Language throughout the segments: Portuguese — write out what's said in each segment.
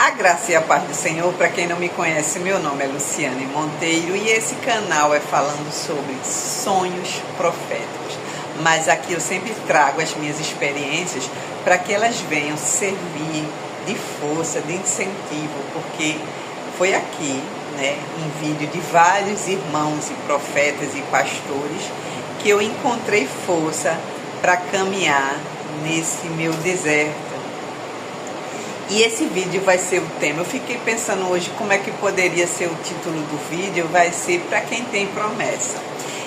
A graça e a paz do Senhor. Para quem não me conhece, meu nome é Luciane Monteiro e esse canal é falando sobre sonhos proféticos. Mas aqui eu sempre trago as minhas experiências para que elas venham servir de força, de incentivo, porque foi aqui, em vídeo de vários irmãos e profetas e pastores, que eu encontrei força para caminhar nesse meu deserto. E esse vídeo vai ser o tema. Eu fiquei pensando hoje como é que poderia ser o título do vídeo. Vai ser para quem tem promessa.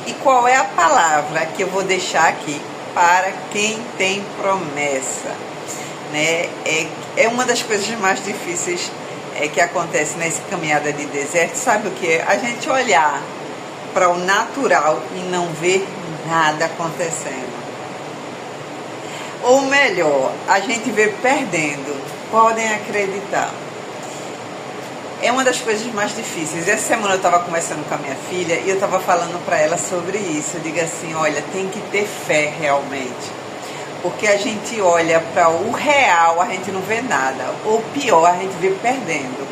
E qual é a palavra que eu vou deixar aqui para quem tem promessa? É uma das coisas mais difíceis que acontece nessa caminhada de deserto. Sabe o que é? A gente olhar para o natural e não ver nada acontecendo. Ou melhor, a gente vê perdendo. Podem acreditar. É uma das coisas mais difíceis. Essa semana eu estava conversando com a minha filha e eu estava falando para ela sobre isso. Eu digo assim, olha, tem que ter fé realmente. Porque a gente olha para o real, a gente não vê nada. Ou pior, a gente vê perdendo.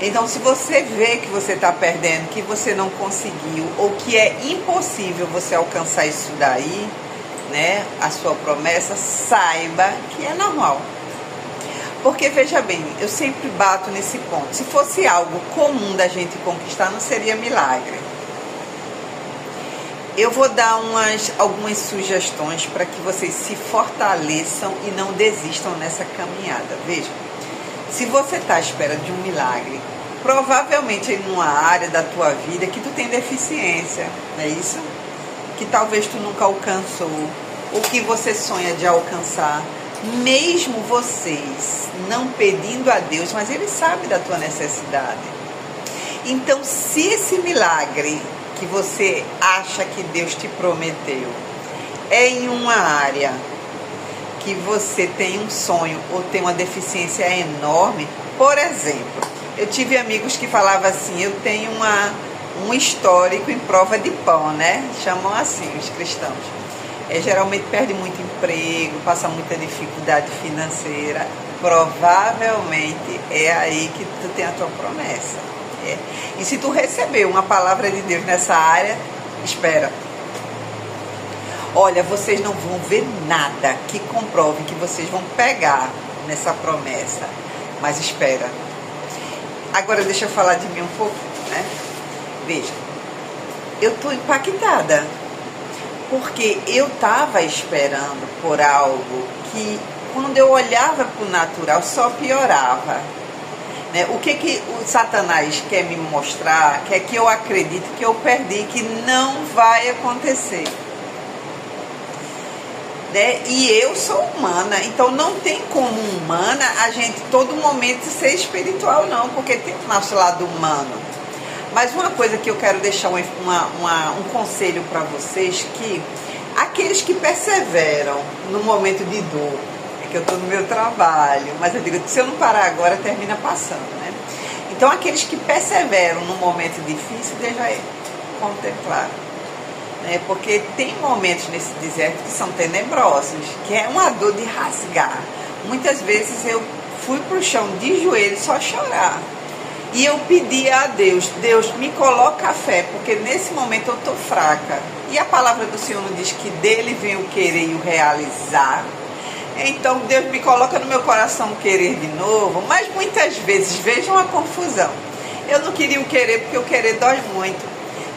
Então, se você vê que você está perdendo, que você não conseguiu, ou que é impossível você alcançar isso daí, a sua promessa, saiba que é normal. Porque, veja bem, eu sempre bato nesse ponto. Se fosse algo comum da gente conquistar, não seria milagre. Eu vou dar algumas sugestões para que vocês se fortaleçam e não desistam nessa caminhada. Veja, se você está à espera de um milagre, provavelmente em uma área da tua vida que tu tem deficiência, não é isso? Que talvez tu nunca alcançou, ou que você sonha de alcançar. Mesmo vocês não pedindo a Deus, mas Ele sabe da tua necessidade. Então, se esse milagre que você acha que Deus te prometeu é em uma área que você tem um sonho ou tem uma deficiência enorme, por exemplo, eu tive amigos que falavam assim, eu tenho um histórico em prova de pão, chamam assim os cristãos. Geralmente perde muito emprego, passa muita dificuldade financeira. Provavelmente é aí que tu tem a tua promessa. E se tu receber uma palavra de Deus nessa área, espera. Olha, vocês não vão ver nada que comprove que vocês vão pegar nessa promessa. Mas espera. Agora deixa eu falar de mim um pouco, Veja, eu estou impactada. Porque eu estava esperando por algo que, quando eu olhava para o natural, só piorava. O que o Satanás quer me mostrar, quer que eu acredite que eu perdi, que não vai acontecer. E eu sou humana, então não tem como humana a gente todo momento ser espiritual, não, porque tem o nosso lado humano. Mas uma coisa que eu quero deixar um conselho para vocês, que aqueles que perseveram no momento de dor, que eu estou no meu trabalho, mas eu digo que se eu não parar agora, termina passando, Então, aqueles que perseveram no momento difícil, deixa eu contemplar, Porque tem momentos nesse deserto que são tenebrosos, que é uma dor de rasgar. Muitas vezes eu fui para o chão de joelhos só chorar. E eu pedi a Deus, Deus, me coloca a fé, porque nesse momento eu estou fraca. E a palavra do Senhor nos diz que dele vem o querer e o realizar. Então Deus me coloca no meu coração o querer de novo, mas muitas vezes, vejam a confusão. Eu não queria o querer, porque o querer dói muito.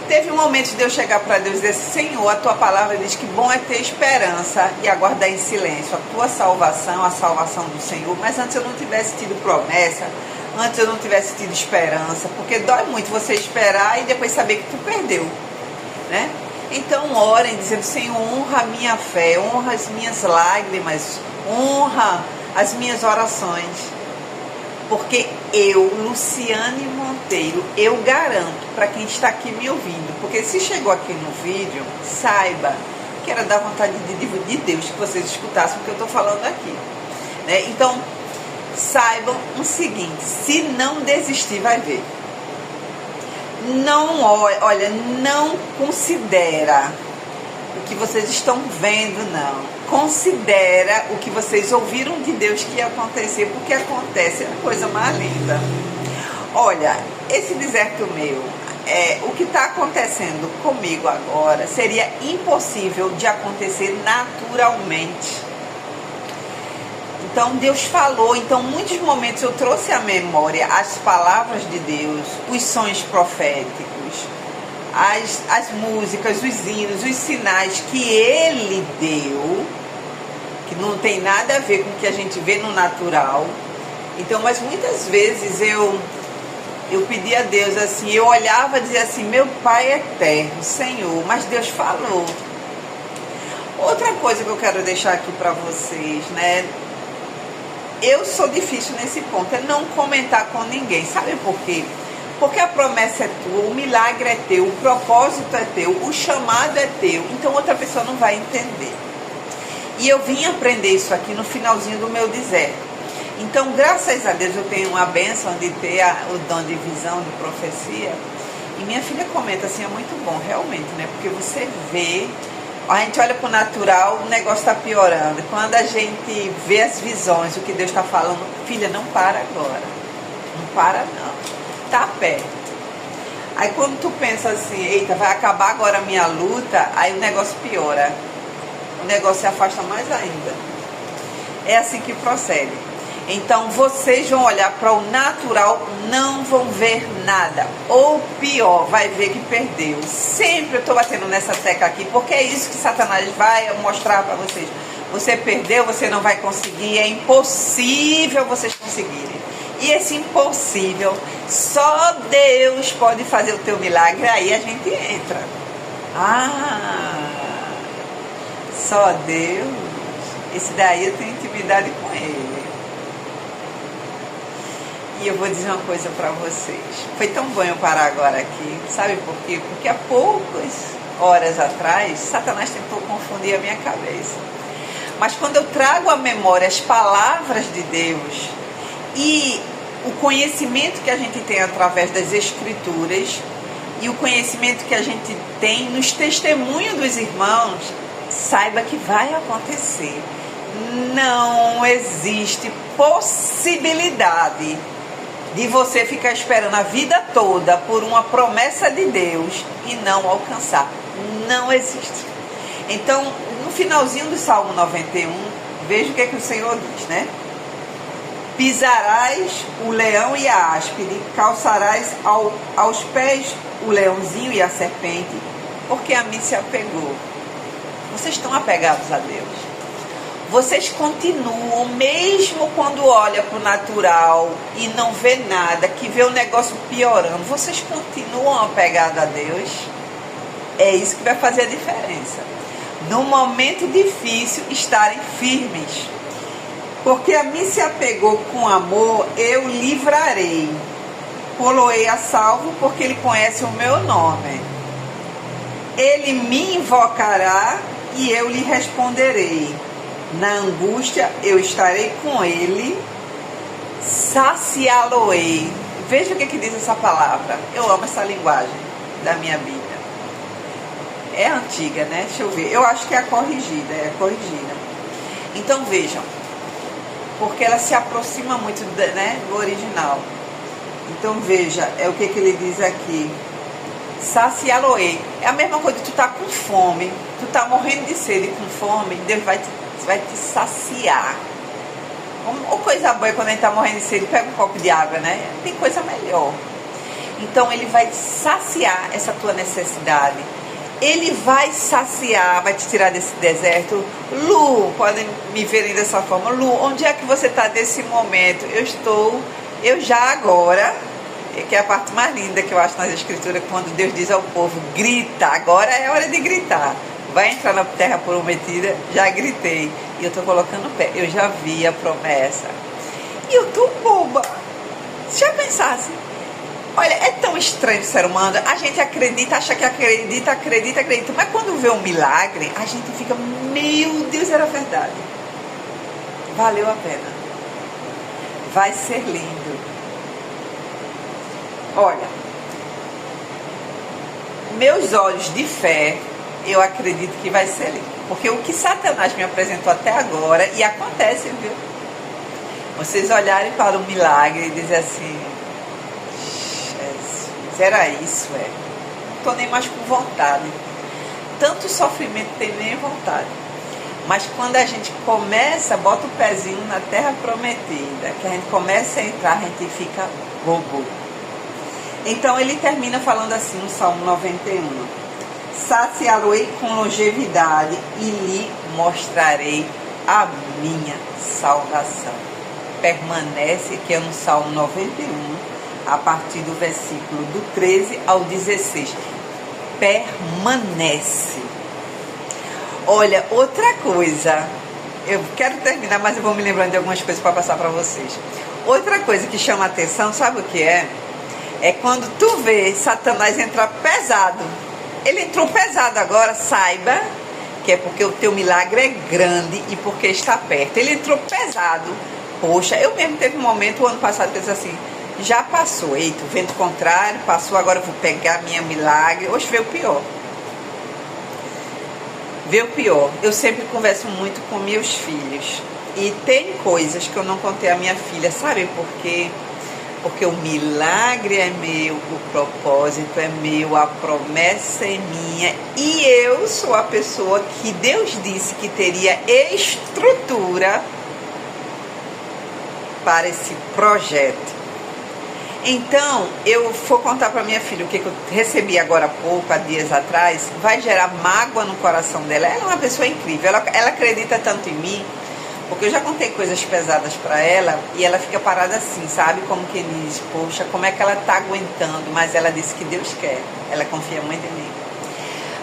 Teve um momento de eu chegar para Deus e dizer, Senhor, a tua palavra diz que bom é ter esperança e aguardar em silêncio a tua salvação, a salvação do Senhor. Mas antes eu não tivesse tido promessa, antes eu não tivesse tido esperança, porque dói muito você esperar e depois saber que tu perdeu, Então orem dizendo, Senhor, honra a minha fé, honra as minhas lágrimas, honra as minhas orações. Porque eu, Luciane Monteiro, eu garanto para quem está aqui me ouvindo, porque se chegou aqui no vídeo, saiba que era da vontade de Deus que vocês escutassem o que eu estou falando aqui, Então, saibam o seguinte, se não desistir, vai ver. Não, olha, não considera o que vocês estão vendo, não. Considera o que vocês ouviram de Deus que ia acontecer, porque acontece, é a coisa mais linda. Olha, esse deserto meu, o que está acontecendo comigo agora seria impossível de acontecer naturalmente. Então Deus falou, então muitos momentos eu trouxe à memória as palavras de Deus, os sonhos proféticos, as músicas, os hinos, os sinais que Ele deu, que não tem nada a ver com o que a gente vê no natural. Então, mas muitas vezes eu pedi a Deus assim, eu olhava e dizia assim, meu Pai eterno, Senhor, mas Deus falou. Outra coisa que eu quero deixar aqui para vocês, né? Eu sou difícil nesse ponto, é não comentar com ninguém. Sabe por quê? Porque a promessa é tua, o milagre é teu, o propósito é teu, o chamado é teu. Então outra pessoa não vai entender. E eu vim aprender isso aqui no finalzinho do meu deserto. Então, graças a Deus, eu tenho uma bênção de ter o dom de visão, de profecia. E minha filha comenta assim, é muito bom, realmente, né? Porque você vê... A gente olha para o natural, o negócio está piorando. Quando a gente vê as visões, o que Deus está falando, filha, não para agora. Não para não. Está perto. Aí quando tu pensa assim, eita, vai acabar agora a minha luta, aí o negócio piora. O negócio se afasta mais ainda. É assim que procede. Então vocês vão olhar para o natural, não vão ver nada. Ou pior, vai ver que perdeu. Sempre eu estou batendo nessa tecla aqui, porque é isso que Satanás vai mostrar para vocês. Você perdeu, você não vai conseguir, é impossível vocês conseguirem. E esse impossível, só Deus pode fazer o teu milagre, aí a gente entra. Só Deus? Esse daí eu tenho intimidade com Ele. E eu vou dizer uma coisa para vocês. Foi tão bom eu parar agora aqui. Sabe por quê? Porque há poucas horas atrás, Satanás tentou confundir a minha cabeça. Mas quando eu trago à memória as palavras de Deus e o conhecimento que a gente tem através das Escrituras e o conhecimento que a gente tem nos testemunhos dos irmãos, saiba que vai acontecer. Não existe possibilidade de você ficar esperando a vida toda por uma promessa de Deus e não alcançar. Não existe. Então, no finalzinho do Salmo 91, veja o que é que o Senhor diz, né? Pisarás o leão e a áspide, calçarás aos pés o leãozinho e a serpente, porque a mim se apegou. Vocês estão apegados a Deus. Vocês continuam, mesmo quando olha para o natural e não vê nada, que vê o negócio piorando, vocês continuam apegados a Deus. É isso que vai fazer a diferença. No momento difícil, estarem firmes. Porque a mim se apegou com amor, eu livrarei. Poloei a salvo, porque ele conhece o meu nome. Ele me invocará e eu lhe responderei. Na angústia eu estarei com ele, saciá-lo-ei. Veja o que diz essa palavra. Eu amo essa linguagem da minha Bíblia. É antiga, né? Deixa eu ver. Eu acho que é a corrigida, Então vejam, porque ela se aproxima muito, né, do original. Então veja, é o que ele diz aqui. Saciá-lo-ei. É a mesma coisa, tu tá com fome, tu tá morrendo de sede com fome, Deus vai te saciar. Ou coisa boa, quando a gente tá morrendo de sede, pega um copo de água, né? Tem coisa melhor. Então ele vai te saciar essa tua necessidade. Ele vai saciar, vai te tirar desse deserto. Lu, podem me verem dessa forma. Lu, onde é que você está nesse momento? Eu já agora, que é a parte mais linda que eu acho nas Escrituras, quando Deus diz ao povo, grita, agora é hora de gritar. Vai entrar na terra prometida, já gritei. E eu estou colocando o pé, eu já vi a promessa. E eu estou boba. Se já pensasse, olha, é tão estranho o ser humano, a gente acredita, acha que acredita, mas quando vê um milagre, a gente fica, meu Deus, era verdade. Valeu a pena. Vai ser lindo. Olha, meus olhos de fé, eu acredito que vai ser lindo. Porque o que Satanás me apresentou até agora, e acontece, viu? Vocês olharem para o milagre e dizem assim, Jesus, era isso, Não estou nem mais com vontade. Tanto sofrimento tem nem vontade. Mas quando a gente começa, bota o pezinho na terra prometida, que a gente começa a entrar, a gente fica bobo. Então ele termina falando assim no Salmo 91. Saciá-lo-ei com longevidade e lhe mostrarei a minha salvação. Permanece, que é no Salmo 91, a partir do versículo do 13 ao 16. Permanece. Olha, outra coisa, eu quero terminar, mas eu vou me lembrando de algumas coisas para passar para vocês. Outra coisa que chama a atenção, sabe o que é? É quando tu vê Satanás entrar pesado. Ele entrou pesado agora, saiba que é porque o teu milagre é grande e porque está perto. Ele entrou pesado. Poxa, eu mesmo teve um momento, o ano passado, que eu disse assim, já passou, eita, o vento contrário, passou, agora eu vou pegar minha milagre. Hoje veio o pior. Veio o pior. Eu sempre converso muito com meus filhos. E tem coisas que eu não contei à minha filha, sabe por quê? Porque o milagre é meu, o propósito é meu, a promessa é minha. E eu sou a pessoa que Deus disse que teria estrutura para esse projeto. Então, eu vou contar para minha filha o que eu recebi agora há pouco, há dias atrás, vai gerar mágoa no coração dela. Ela é uma pessoa incrível, ela acredita tanto em mim, porque eu já contei coisas pesadas para ela e ela fica parada assim, sabe? Como quem diz, poxa, como é que ela está aguentando? Mas ela disse que Deus quer, ela confia muito em mim.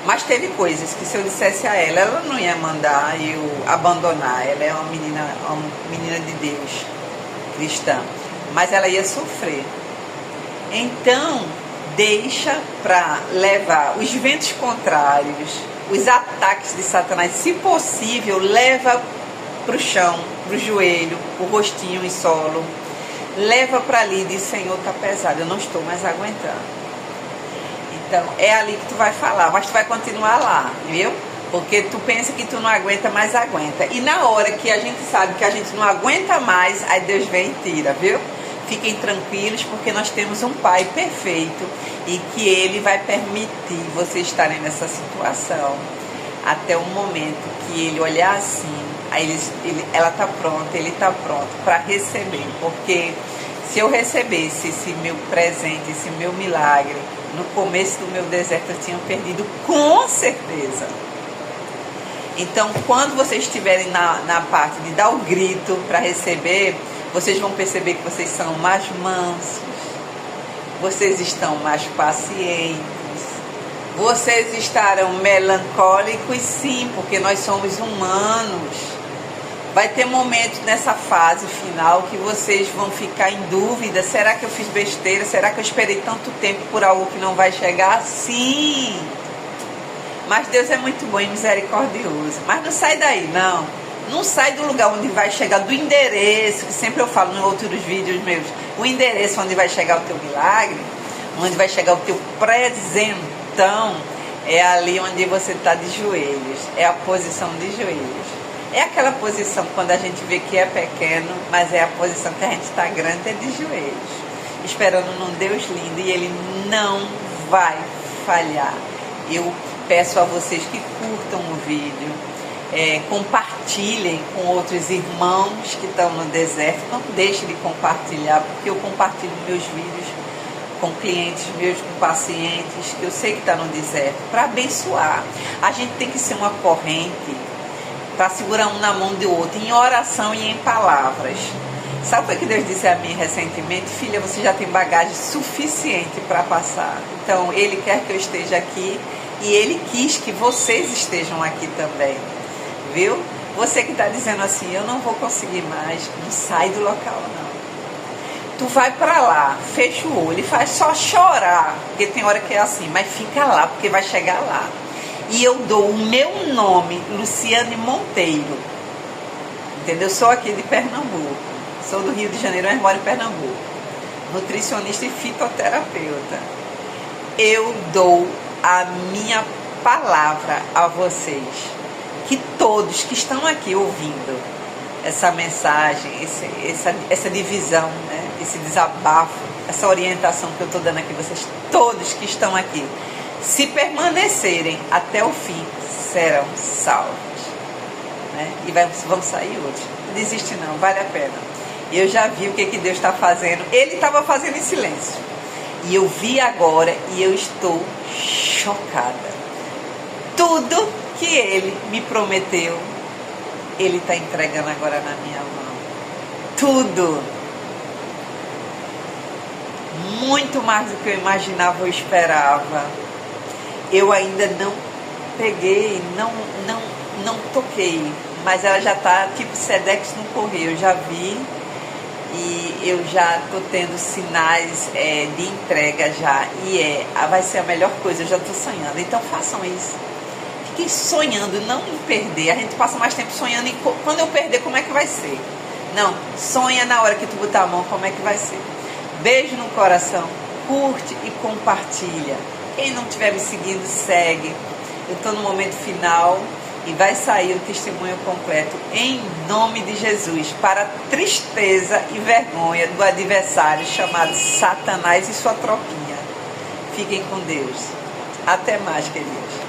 Mas teve coisas que se eu dissesse a ela, ela não ia mandar eu abandonar. Ela é uma menina de Deus, cristã, mas ela ia sofrer. Então, deixa para levar os ventos contrários, os ataques de Satanás, se possível, leva para o chão, para o joelho, o rostinho em solo, leva para ali e diz, Senhor, está pesado, eu não estou mais aguentando. Então, é ali que tu vai falar, mas tu vai continuar lá, viu? Porque tu pensa que tu não aguenta, mas aguenta. E na hora que a gente sabe que a gente não aguenta mais, aí Deus vem e tira, viu? Fiquem tranquilos, porque nós temos um Pai perfeito e que Ele vai permitir vocês estarem nessa situação até o momento que Ele olhar assim, aí ela está pronta, Ele está pronto para receber. Porque se eu recebesse esse meu presente, esse meu milagre, no começo do meu deserto eu tinha perdido, com certeza. Então, quando vocês estiverem na parte de dar o grito para receber, vocês vão perceber que vocês são mais mansos, vocês estão mais pacientes, vocês estarão melancólicos, sim, porque nós somos humanos. Vai ter momentos nessa fase final que vocês vão ficar em dúvida, será que eu fiz besteira? Será que eu esperei tanto tempo por algo que não vai chegar? Sim! Mas Deus é muito bom e misericordioso. Mas não sai daí, não. Não sai do lugar onde vai chegar, do endereço, que sempre eu falo em outros vídeos meus. O endereço onde vai chegar o teu milagre, onde vai chegar o teu presentão, é ali onde você está de joelhos. É a posição de joelhos. É aquela posição quando a gente vê que é pequeno, mas é a posição que a gente está grande, é de joelhos. Esperando num Deus lindo e Ele não vai falhar. Eu peço a vocês que curtam o vídeo, compartilhem com outros irmãos que estão no deserto. Não deixe de compartilhar, porque eu compartilho meus vídeos com clientes meus, com pacientes que eu sei que estão no deserto, para abençoar. A gente tem que ser uma corrente para segurar um na mão do outro, em oração e em palavras. Sabe o que Deus disse a mim recentemente? Filha, você já tem bagagem suficiente para passar. Então, Ele quer que eu esteja aqui e Ele quis que vocês estejam aqui também. Viu? Você que está dizendo assim, eu não vou conseguir mais, não sai do local não. Tu vai para lá, fecha o olho e faz só chorar, porque tem hora que é assim, mas fica lá, porque vai chegar lá. E eu dou o meu nome, Luciane Monteiro, entendeu? Sou aqui de Pernambuco, sou do Rio de Janeiro, mas moro em Pernambuco, nutricionista e fitoterapeuta. Eu dou a minha palavra a vocês, que todos que estão aqui ouvindo essa mensagem, essa divisão, né? Esse desabafo, essa orientação que eu estou dando aqui, vocês todos que estão aqui, se permanecerem até o fim, serão salvos, né? E vão sair hoje. Não desiste não, vale a pena. Eu já vi o que Deus está fazendo. Ele estava fazendo em silêncio. E eu vi agora e eu estou chocada. Tudo que Ele me prometeu, Ele está entregando agora na minha mão. Tudo. Muito mais do que eu imaginava ou esperava. Eu ainda não peguei, não toquei. Mas ela já está tipo Sedex no correio. Eu já vi e eu já estou tendo sinais de entrega já. E vai ser a melhor coisa, eu já estou sonhando. Então façam isso. Fiquem sonhando, não em perder. A gente passa mais tempo sonhando em quando eu perder, como é que vai ser? Não, sonha na hora que tu botar a mão, como é que vai ser. Beijo no coração, curte e compartilha. Quem não estiver me seguindo, segue. Eu estou no momento final e vai sair o testemunho completo em nome de Jesus, para tristeza e vergonha do adversário chamado Satanás e sua tropinha. Fiquem com Deus. Até mais, queridos.